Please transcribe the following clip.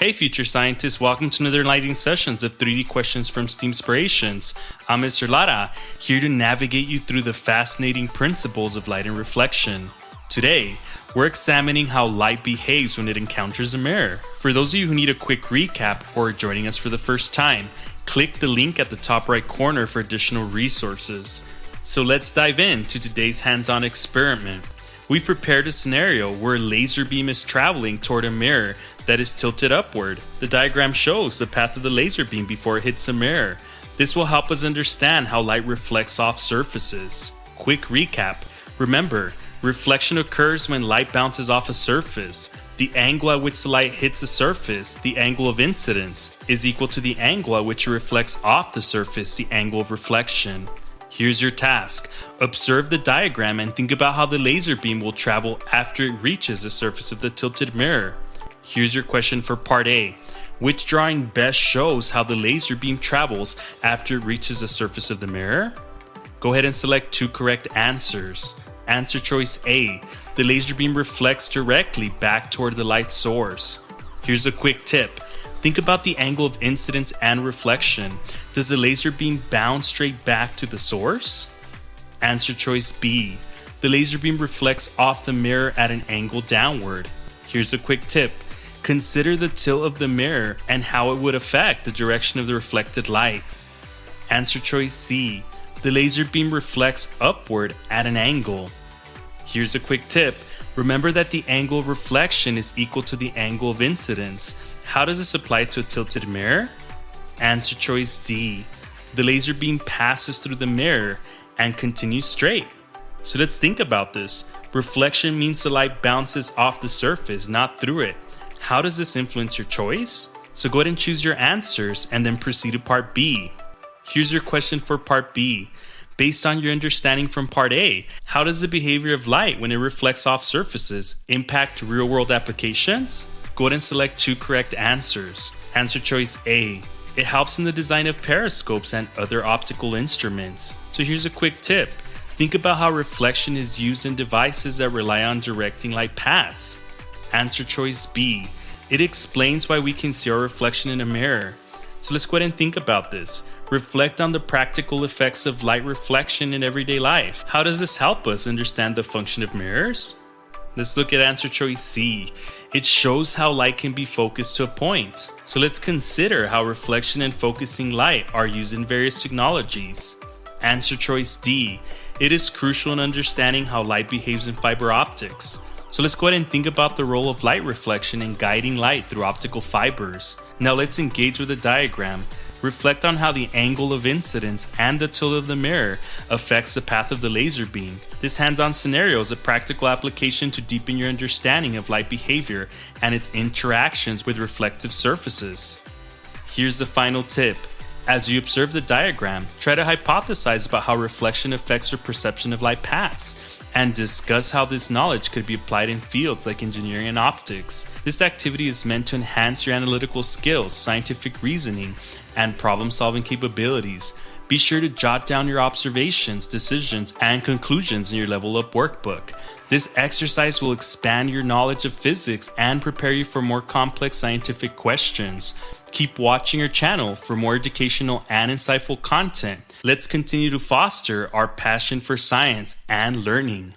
Hey future scientists, welcome to another enlightening sessions of 3D questions from Steamspirations. I'm Mr. Lara, here to navigate you through the fascinating principles of light and reflection. Today, we're examining how light behaves when it encounters a mirror. For those of you who need a quick recap or are joining us for the first time, click the link at the top right corner for additional resources. So let's dive into today's hands-on experiment. We prepared a scenario where a laser beam is traveling toward a mirror that is tilted upward. The diagram shows the path of the laser beam before it hits the mirror. This will help us understand how light reflects off surfaces. Quick recap. Remember, reflection occurs when light bounces off a surface. The angle at which the light hits the surface, the angle of incidence, is equal to the angle at which it reflects off the surface, the angle of reflection. Here's your task. Observe the diagram and think about how the laser beam will travel after it reaches the surface of the tilted mirror. Here's your question for part A. Which drawing best shows how the laser beam travels after it reaches the surface of the mirror? Go ahead and select two correct answers. Answer choice A. The laser beam reflects directly back toward the light source. Here's a quick tip. Think about the angle of incidence and reflection. Does the laser beam bounce straight back to the source? Answer choice B. The laser beam reflects off the mirror at an angle downward. Here's a quick tip. Consider the tilt of the mirror and how it would affect the direction of the reflected light. Answer choice C. The laser beam reflects upward at an angle. Here's a quick tip. Remember that the angle of reflection is equal to the angle of incidence. How does this apply to a tilted mirror? Answer choice D. The laser beam passes through the mirror and continues straight. So let's think about this. Reflection means the light bounces off the surface, not through it. How does this influence your choice? So go ahead and choose your answers and then proceed to part B. Here's your question for part B. Based on your understanding from part A, how does the behavior of light when it reflects off surfaces impact real-world applications? Go ahead and select two correct answers. Answer choice A. It helps in the design of periscopes and other optical instruments. So here's a quick tip. Think about how reflection is used in devices that rely on directing light paths. Answer choice B. It explains why we can see our reflection in a mirror. So let's go ahead and think about this. Reflect on the practical effects of light reflection in everyday life. How does this help us understand the function of mirrors? Let's look at answer choice C. It shows how light can be focused to a point. So let's consider how reflection and focusing light are used in various technologies. Answer choice D. It is crucial in understanding how light behaves in fiber optics. So let's go ahead and think about the role of light reflection in guiding light through optical fibers. Now let's engage with a diagram. Reflect on how the angle of incidence and the tilt of the mirror affects the path of the laser beam. This hands-on scenario is a practical application to deepen your understanding of light behavior and its interactions with reflective surfaces. Here's the final tip. As you observe the diagram, try to hypothesize about how reflection affects your perception of light paths, and discuss how this knowledge could be applied in fields like engineering and optics. This activity is meant to enhance your analytical skills, scientific reasoning, and problem-solving capabilities. Be sure to jot down your observations, decisions, and conclusions in your Level Up workbook. This exercise will expand your knowledge of physics and prepare you for more complex scientific questions. Keep watching our channel for more educational and insightful content. Let's continue to foster our passion for science and learning.